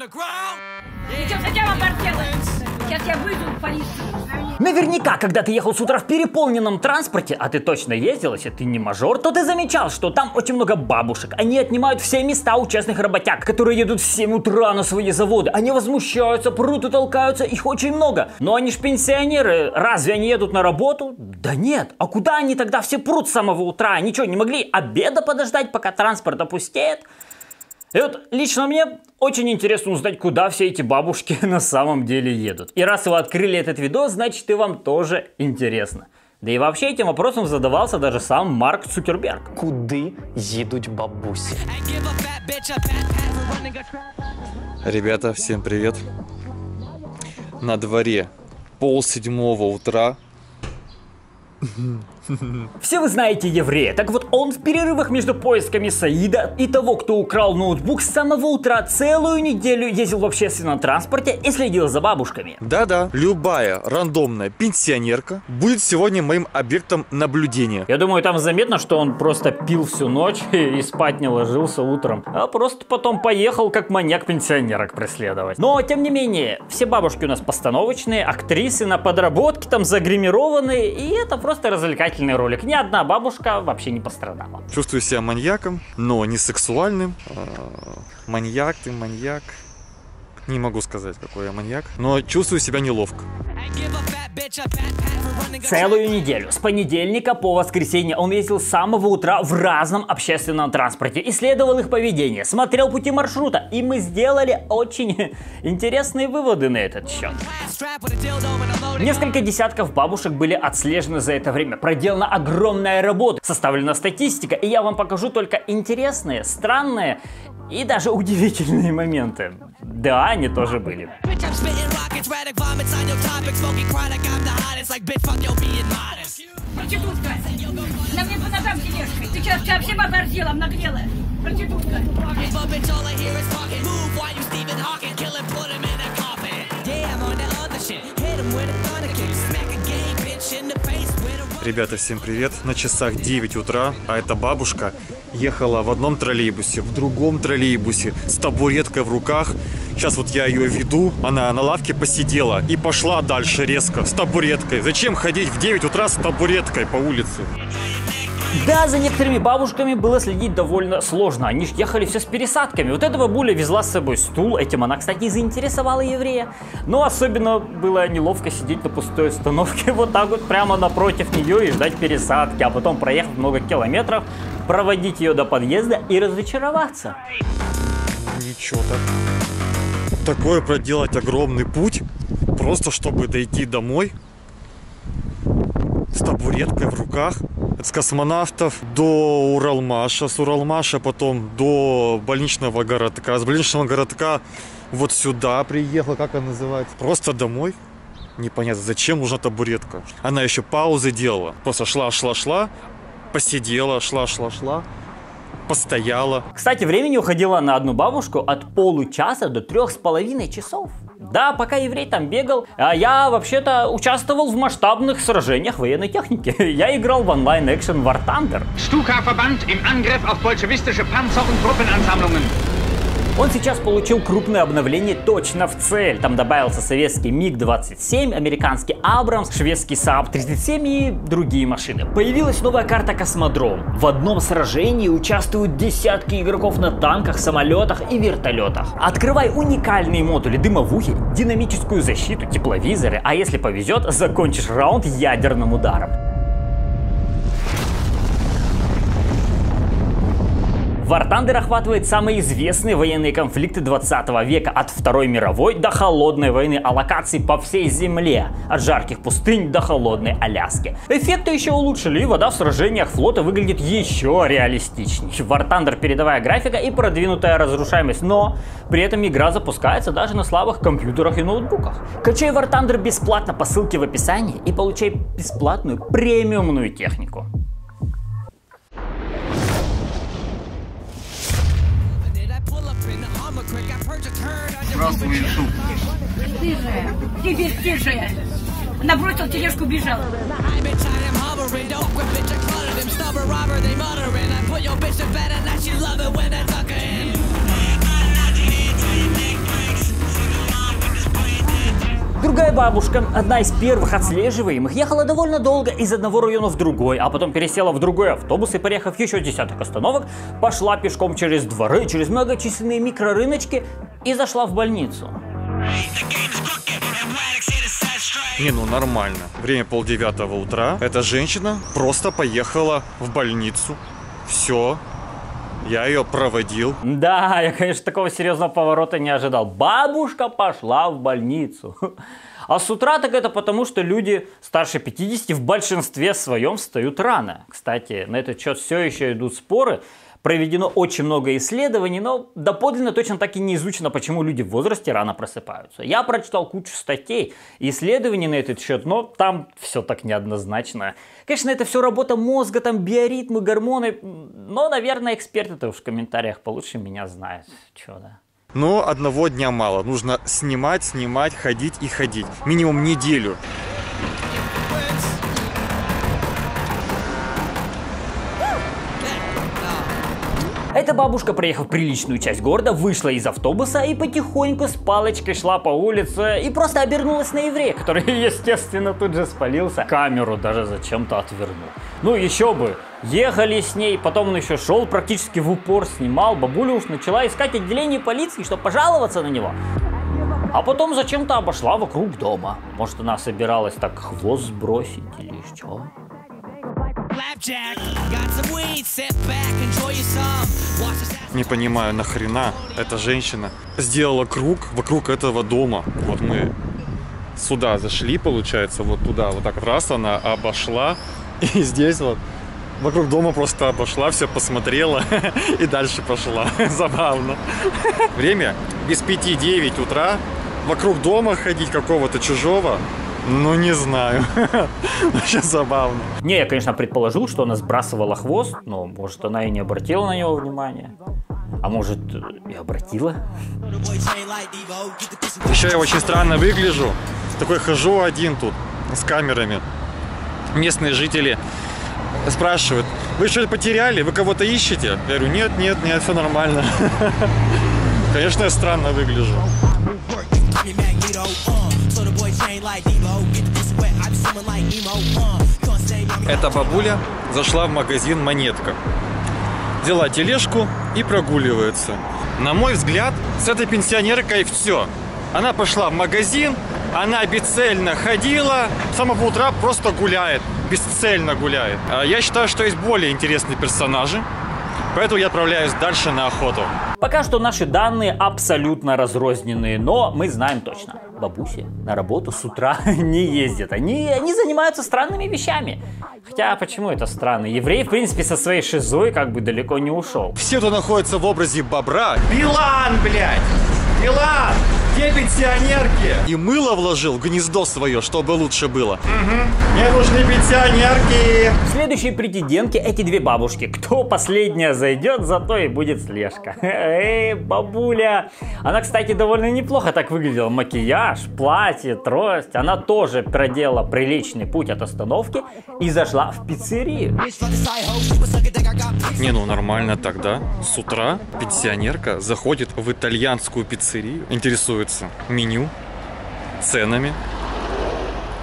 Сейчас я вам оборделаю. Сейчас я вызову полицию. Наверняка, когда ты ехал с утра в переполненном транспорте, а ты точно ездил, если ты не мажор, то ты замечал, что там очень много бабушек. Они отнимают все места у честных работяг, которые едут в 7 утра на свои заводы. Они возмущаются, прут и толкаются, их очень много. Но они ж пенсионеры, разве они едут на работу? Да нет. А куда они тогда все прут с самого утра? Они что, не могли обеда подождать, пока транспорт опустеет? И вот лично мне очень интересно узнать, куда все эти бабушки на самом деле едут. И раз вы открыли этот видос, значит и вам тоже интересно. Да и вообще этим вопросом задавался даже сам Марк Цукерберг. Куди їдуть бабусі? Ребята, всем привет. На дворе 6:30 утра. Все вы знаете еврея, так вот он в перерывах между поисками Саида и того, кто украл ноутбук, с самого утра целую неделю ездил в общественном транспорте и следил за бабушками. Да-да, любая рандомная пенсионерка будет сегодня моим объектом наблюдения. Я думаю, там заметно, что он просто пил всю ночь и спать не ложился утром, а просто потом поехал как маньяк пенсионерок преследовать. Но, тем не менее, все бабушки у нас постановочные, актрисы на подработке, там загримированные, и это просто развлекательный ролик. Ни одна бабушка вообще не пострадала. Чувствую себя маньяком, но не сексуальным. Маньяк ты, маньяк. Не могу сказать, какой я маньяк, но чувствую себя неловко. Целую неделю, с понедельника по воскресенье, он ездил с самого утра в разном общественном транспорте, исследовал их поведение, смотрел пути маршрута, и мы сделали очень интересные выводы на этот счет. Несколько десятков бабушек были отслежены за это время, проделана огромная работа, составлена статистика, и я вам покажу только интересные, странные и даже удивительные моменты. Да, они тоже были. Проститутка, на мне по ногам тележкой. Ты сейчас всем оборзела, нагрела. Проститутка. Ребята, всем привет. На часах 9 утра, а эта бабушка ехала в одном троллейбусе, в другом троллейбусе, с табуреткой в руках. Сейчас вот я ее веду, она на лавке посидела и пошла дальше резко, с табуреткой. Зачем ходить в 9 утра с табуреткой по улице? Да, за некоторыми бабушками было следить довольно сложно, они ж ехали все с пересадками. Вот эта бабуля везла с собой стул, этим она, кстати, и заинтересовала еврея. Но особенно было неловко сидеть на пустой остановке вот так вот прямо напротив нее и ждать пересадки, а потом, проехав много километров, проводить ее до подъезда и разочароваться. Ничего так. Такое проделать огромный путь, просто чтобы дойти домой с табуреткой в руках. С космонавтов до Уралмаша, с Уралмаша потом до больничного городка, с больничного городка вот сюда приехала, как она называется, просто домой. Непонятно, зачем нужна табуретка. Она еще паузы делала, просто шла, посидела, шла, постояла. Кстати, времени уходило на одну бабушку от получаса до 3,5 часов. Да, пока еврей там бегал, а я вообще-то участвовал в масштабных сражениях военной техники. Я играл в онлайн-экшен War Thunder. Stuka-Verband im Angriff auf bolschewistische Panzer und Truppenansammlungen. Он сейчас получил крупное обновление точно в цель. Там добавился советский МиГ-27, американский Абрамс, шведский СААП-37 и другие машины. Появилась новая карта Космодром. В одном сражении участвуют десятки игроков на танках, самолетах и вертолетах. Открывай уникальные модули: дымовухи, динамическую защиту, тепловизоры, а если повезет, закончишь раунд ядерным ударом. War Thunder охватывает самые известные военные конфликты 20 века, от Второй мировой до Холодной войны, а локации по всей земле, от жарких пустынь до холодной Аляски. Эффекты еще улучшили, и вода в сражениях флота выглядит еще реалистичнее. War Thunder передовая графика и продвинутая разрушаемость, но при этом игра запускается даже на слабых компьютерах и ноутбуках. Качай War Thunder бесплатно по ссылке в описании и получай бесплатную премиумную технику. Здравствуй, YouTube. Ты же. Она бросила тележку, бежал. Другая бабушка, одна из первых отслеживаемых, ехала довольно долго из одного района в другой, а потом пересела в другой автобус и, проехав еще десяток остановок, пошла пешком через дворы, через многочисленные микрорыночки и зашла в больницу. Не, ну нормально. Время 8:30 утра. Эта женщина просто поехала в больницу. Все. Я ее проводил. Да, я, конечно, такого серьезного поворота не ожидал. Бабушка пошла в больницу. А с утра так это потому, что люди старше 50 в большинстве своем встают рано. Кстати, на этот счет все еще идут споры. Проведено очень много исследований, но доподлинно точно так и не изучено, почему люди в возрасте рано просыпаются. Я прочитал кучу статей и исследований на этот счет, но там все так неоднозначно. Конечно, это все работа мозга, там биоритмы, гормоны, но, наверное, эксперты-то уж в комментариях получше меня знают. Чё, да? Но одного дня мало. Нужно снимать, ходить и ходить. Минимум неделю. Эта бабушка, проехав приличную часть города, вышла из автобуса и потихоньку с палочкой шла по улице и просто обернулась на еврея, который, естественно, тут же спалился. Камеру даже зачем-то отвернул. Ну еще бы, ехали с ней, потом он еще шел практически в упор, снимал. Бабуля уж начала искать отделение полиции, чтобы пожаловаться на него. А потом зачем-то обошла вокруг дома. Может, она собиралась так хвост сбросить или что? Не понимаю, нахрена эта женщина сделала круг вокруг этого дома. Вот мы сюда зашли, получается, вот туда, вот так раз она обошла. И здесь вот вокруг дома просто обошла, все посмотрела и дальше пошла. Забавно. Время без 5-9 утра. Вокруг дома ходить какого-то чужого. Ну, не знаю. Вообще забавно. Не, я, конечно, предположил, что она сбрасывала хвост, но, может, она и не обратила на него внимания. А может, и обратила? Еще я очень странно выгляжу. Такой хожу один тут с камерами. Местные жители спрашивают: вы что-то потеряли? Вы кого-то ищете? Я говорю: нет, все нормально. Конечно, я странно выгляжу. Эта бабуля зашла в магазин «Монетка». Взяла тележку и прогуливается. На мой взгляд, с этой пенсионеркой все. Она пошла в магазин, она бесцельно ходила, с самого утра просто гуляет, бесцельно гуляет. Я считаю, что есть более интересные персонажи, поэтому я отправляюсь дальше на охоту. Пока что наши данные абсолютно разрозненные, но мы знаем точно. Бабуси на работу с утра не ездят. Они занимаются странными вещами. Хотя, почему это странно? Еврей, в принципе, со своей шизой как бы далеко не ушел. Все, кто находится в образе бобра. Билан, блядь! Билан! Где пенсионерки? И мыло вложил в гнездо свое, чтобы лучше было. Мне нужны пенсионерки! Следующие претендентки — эти две бабушки. Кто последняя зайдет, зато и будет слежка. Эй, бабуля! Она, кстати, довольно неплохо так выглядела. Макияж, платье, трость. Она тоже проделала приличный путь от остановки и зашла в пиццерию. Не, ну нормально тогда. С утра пенсионерка заходит в итальянскую пиццерию, интересуется меню, ценами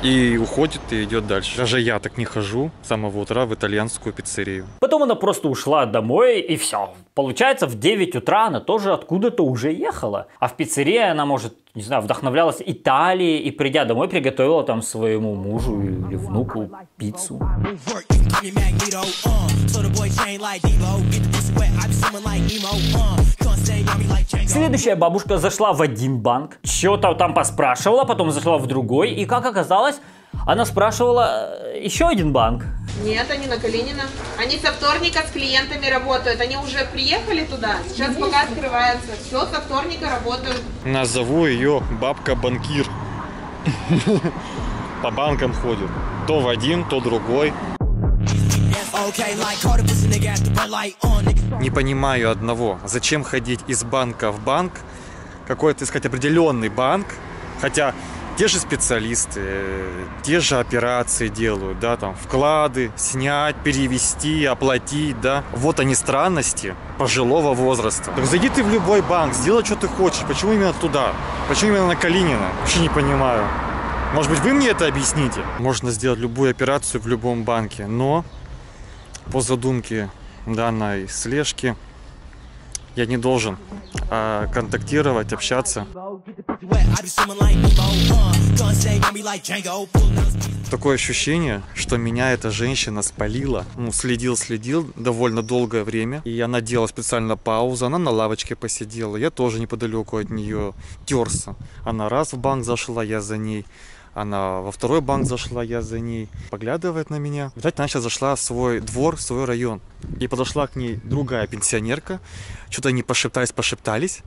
и уходит и идет дальше. Даже я так не хожу с самого утра в итальянскую пиццерию. Потом она просто ушла домой и все. Получается, в 9 утра она тоже откуда-то уже ехала. А в пиццерии она, может, не знаю, вдохновлялась Италией и, придя домой, приготовила там своему мужу или внуку пиццу. Следующая бабушка зашла в один банк, что-то там поспрашивала, потом зашла в другой, и, как оказалось, она спрашивала еще один банк. Нет, они на Калинина. Они со вторника с клиентами работают. Они уже приехали туда. Сейчас пока открывается. Все, со вторника работают. Назову ее бабка-банкир. По банкам ходит. То в один, то другой. Не понимаю одного. Зачем ходить из банка в банк? Какой-то искать определенный банк. Хотя те же специалисты, те же операции делают, да, там вклады, снять, перевести, оплатить, да. Вот они странности пожилого возраста. Так зайди ты в любой банк, сделай, что ты хочешь. Почему именно туда? Почему именно на Калинина? Вообще не понимаю. Может быть, вы мне это объясните? Можно сделать любую операцию в любом банке, но по задумке данной слежки я не должен контактировать, общаться. Такое ощущение, что меня эта женщина спалила. Ну, следил довольно долгое время. И она делала специально паузу. Она на лавочке посидела. Я тоже неподалеку от нее терся. Она раз в банк зашла, я за ней. Она во второй банк зашла, я за ней. Поглядывает на меня. Видать, она сейчас зашла в свой двор, в свой район. И подошла к ней другая пенсионерка. Что-то они пошептались.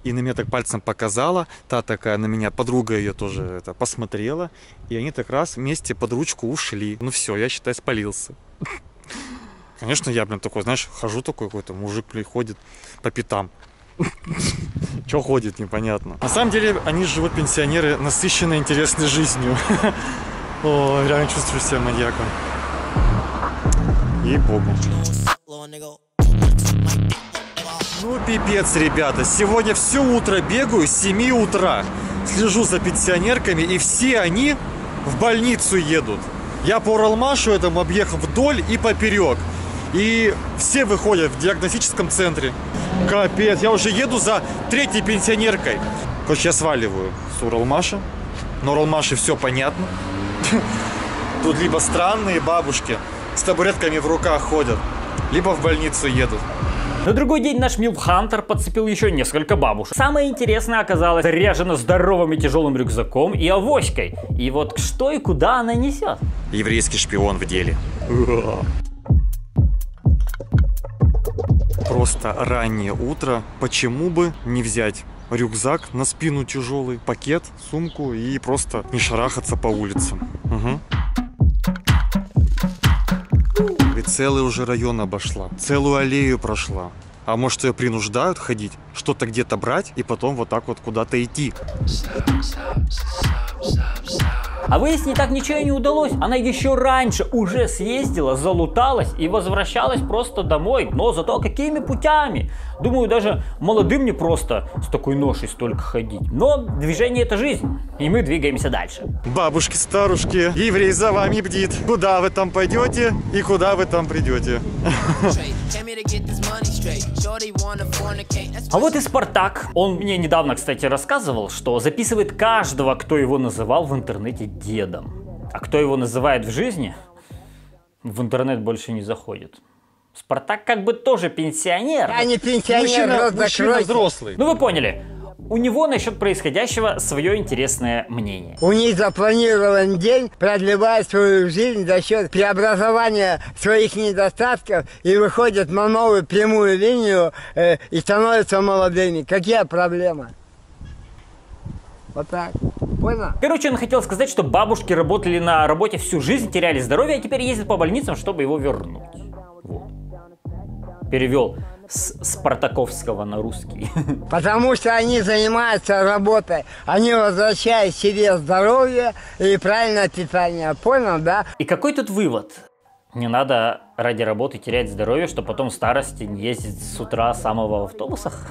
И на меня так пальцем показала. Та такая на меня, подруга ее тоже посмотрела. И они так раз вместе под ручку ушли. Ну все, я, считай, спалился. Конечно, я, такой, знаешь, хожу такой какой-то, мужик приходит по пятам. Че ходит, непонятно. На самом деле, они живут, пенсионеры, насыщенной, интересной жизнью. О, реально чувствую себя маньяком. Ей-богу. Ну, пипец, ребята. Сегодня все утро бегаю, с 7 утра. Слежу за пенсионерками, и все они в больницу едут. Я по Уралмашу этому объехал вдоль и поперек. И все выходят в диагностическом центре. Капец, я уже еду за третьей пенсионеркой. Короче, я сваливаю с Уралмаша. На Уралмаше все понятно. Тут либо странные бабушки с табуретками в руках ходят, либо в больницу едут. На другой день наш милфхантер подцепил еще несколько бабушек. Самое интересное оказалось заряжено здоровым и тяжелым рюкзаком и авоськой. И вот что и куда она несет. Еврейский шпион в деле. Просто раннее утро. Почему бы не взять рюкзак на спину тяжелый, пакет, сумку и просто не шарахаться по улицам? Угу. Ведь целый уже район обошла, целую аллею прошла. А может, ее принуждают ходить, что-то где-то брать и потом вот так вот куда-то идти. А выяснить так ничего и не удалось. Она еще раньше уже съездила, залуталась и возвращалась просто домой. Но зато какими путями? Думаю, даже молодым не просто с такой ношей столько ходить. Но движение — это жизнь. И мы двигаемся дальше. Бабушки, старушки, еврей за вами бдит. Куда вы там пойдете и куда вы там придете? А вот и Спартак. Он мне недавно, кстати, рассказывал, что записывает каждого, кто его называл в интернете дедом. А кто его называет в жизни, в интернет больше не заходит. Спартак как бы тоже пенсионер. Я не пенсионер, мужчина взрослый. Ну вы поняли. У него насчет происходящего свое интересное мнение. У них запланирован день продлевать свою жизнь за счет преобразования своих недостатков и выходят на новую прямую линию и становятся молодыми. Какие проблемы? Вот так. Понял? Короче, он хотел сказать, что бабушки работали на работе всю жизнь, теряли здоровье, а теперь ездят по больницам, чтобы его вернуть. Вот. Перевел с спартаковского на русский. Потому что они занимаются работой, они возвращают себе здоровье и правильное питание. Понял, да? И какой тут вывод? Не надо ради работы терять здоровье, чтобы потом в старости не ездить с утра самого в автобусах?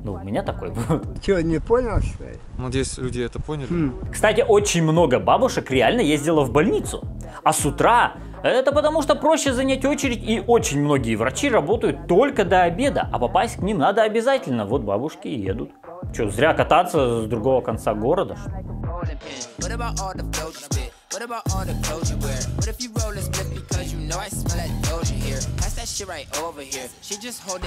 Ну, у меня такой вывод. Чего, не понял, что ли? Надеюсь, люди это поняли. Кстати, очень много бабушек реально ездило в больницу. А с утра это потому, что проще занять очередь, и очень многие врачи работают только до обеда, а попасть к ним надо обязательно. Вот бабушки и едут. Что, зря кататься с другого конца города, что ли?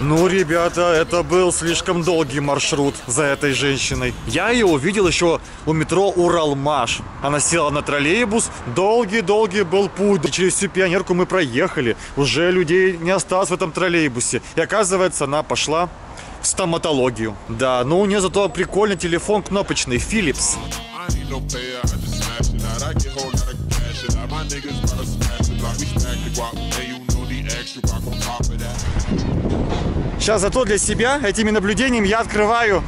Ну, ребята, это был слишком долгий маршрут за этой женщиной. Я ее увидел еще у метро Уралмаш. Она села на троллейбус, долгий-долгий был путь. Через всю Пионерку мы проехали. Уже людей не осталось в этом троллейбусе. И оказывается, она пошла в стоматологию. Да, но у нее зато прикольный телефон кнопочный, Philips. Сейчас зато для себя этими наблюдениями я открываю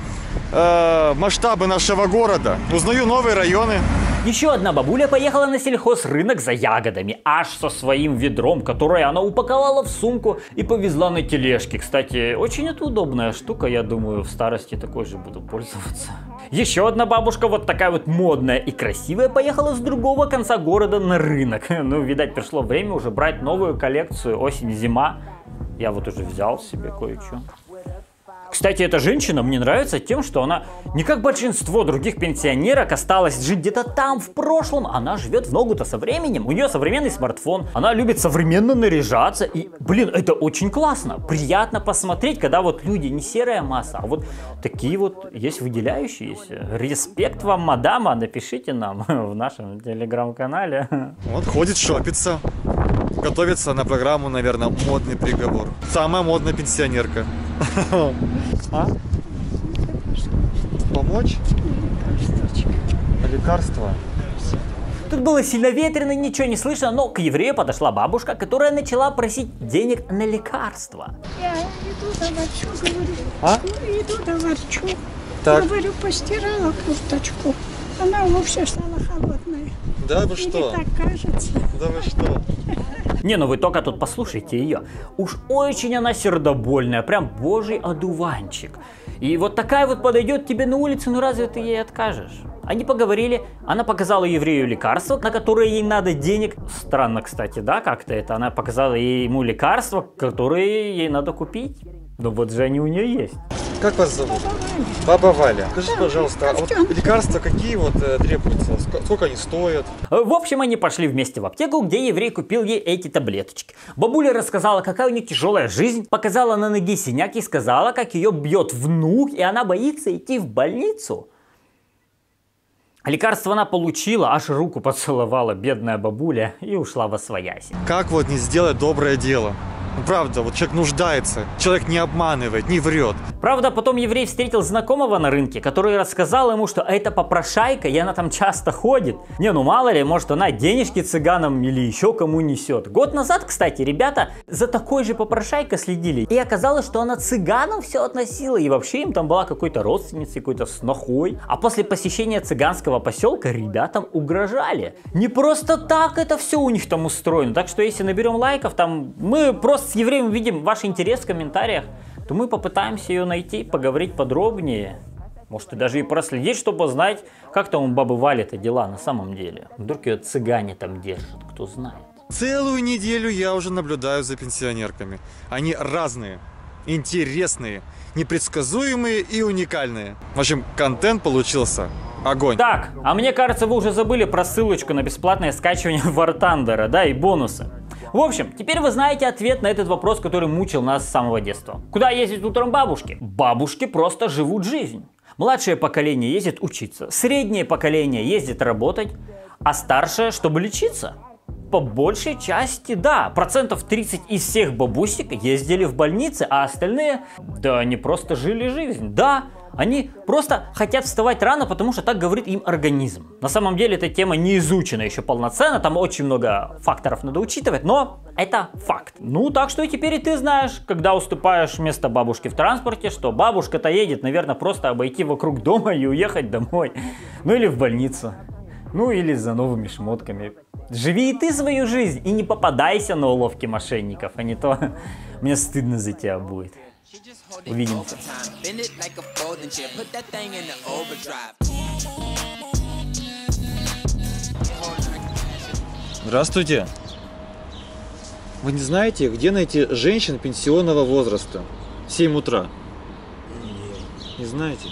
масштабы нашего города. Узнаю новые районы. Еще одна бабуля поехала на сельхозрынок за ягодами, аж со своим ведром, которое она упаковала в сумку и повезла на тележке. Кстати, очень это удобная штука, я думаю, в старости такой же буду пользоваться. Еще одна бабушка, вот такая вот модная и красивая, поехала с другого конца города на рынок. Ну, видать, пришло время уже брать новую коллекцию осень-зима. Я вот уже взял себе кое-что. Кстати, эта женщина мне нравится тем, что она не как большинство других пенсионерок осталась жить где-то там в прошлом. Она живет в ногу-то со временем. У нее современный смартфон. Она любит современно наряжаться. И, блин, это очень классно. Приятно посмотреть, когда вот люди не серая масса, а вот такие вот есть выделяющиеся. Респект вам, мадама. Напишите нам в нашем телеграм-канале. Вот ходит, шопится. Готовится на программу, наверное, модный приговор. Самая модная пенсионерка. А? Помочь? Лекарство. Тут было сильно ворчно, ничего не слышно, но к еврею подошла бабушка, которая начала просить денег на лекарства. Я иду да ворчу, говорю. А? Иду да ворчу. Так. Говорю, постирала курточку. Она вовсе стала холодной. Да вы Или что? так кажется. Да вы что? Не, ну вы только тут послушайте ее. Уж очень она сердобольная, прям божий одуванчик. И вот такая вот подойдет тебе на улице, ну разве ты ей откажешь? Они поговорили, она показала еврею лекарство, на которое ей надо денег. Странно, кстати, да, как-то это. Она показала ему лекарства, которые ей надо купить. Ну вот же они у нее есть. Как вас зовут? Баба Валя. Скажите, пожалуйста, а вот лекарства какие вот требуются? Сколько они стоят? В общем, они пошли вместе в аптеку, где еврей купил ей эти таблеточки. Бабуля рассказала, какая у нее тяжелая жизнь, показала на ноге синяк и сказала, как ее бьет внук, и она боится идти в больницу. Лекарство она получила, аж руку поцеловала бедная бабуля и ушла восвояси. Как вот не сделать доброе дело? Правда, вот человек нуждается, человек не обманывает, не врет. Правда, потом еврей встретил знакомого на рынке, который рассказал ему, что это попрошайка, и она там часто ходит. Не, ну мало ли, может она денежки цыганам или еще кому несет. Год назад, кстати, ребята за такой же попрошайкой следили. И оказалось, что она цыганам все относила, и вообще им там была какой-то родственницей, какой-то снохой. А после посещения цыганского поселка ребятам угрожали. Не просто так это все у них там устроено. Так что если наберем лайков, там мы просто с евреем видим ваш интерес в комментариях, то мы попытаемся ее найти, поговорить подробнее. Может, и даже и проследить, чтобы знать, как там у бабы Вали-то дела на самом деле. Вдруг ее цыгане там держат, кто знает. Целую неделю я уже наблюдаю за пенсионерками. Они разные, интересные, непредсказуемые и уникальные. В общем, контент получился огонь. Так, а мне кажется, вы уже забыли про ссылочку на бесплатное скачивание War Thunder, да, и бонусы. В общем, теперь вы знаете ответ на этот вопрос, который мучил нас с самого детства. Куда ездят утром бабушки? Бабушки просто живут жизнь. Младшее поколение ездит учиться, среднее поколение ездит работать, а старшее, чтобы лечиться. По большей части, да, 30% из всех бабусек ездили в больницы, а остальные, да, они просто жили жизнь, да. Они просто хотят вставать рано, потому что так говорит им организм. На самом деле эта тема не изучена еще полноценно, там очень много факторов надо учитывать, но это факт. Ну, так что и теперь и ты знаешь, когда уступаешь вместо бабушки в транспорте, что бабушка-то едет, наверное, просто обойти вокруг дома и уехать домой. Ну или в больницу. Ну или за новыми шмотками. Живи и ты свою жизнь и не попадайся на уловки мошенников, а не то мне стыдно за тебя будет. Увидимся. Здравствуйте. Вы не знаете, где найти женщин пенсионного возраста? В 7 утра. Не знаете?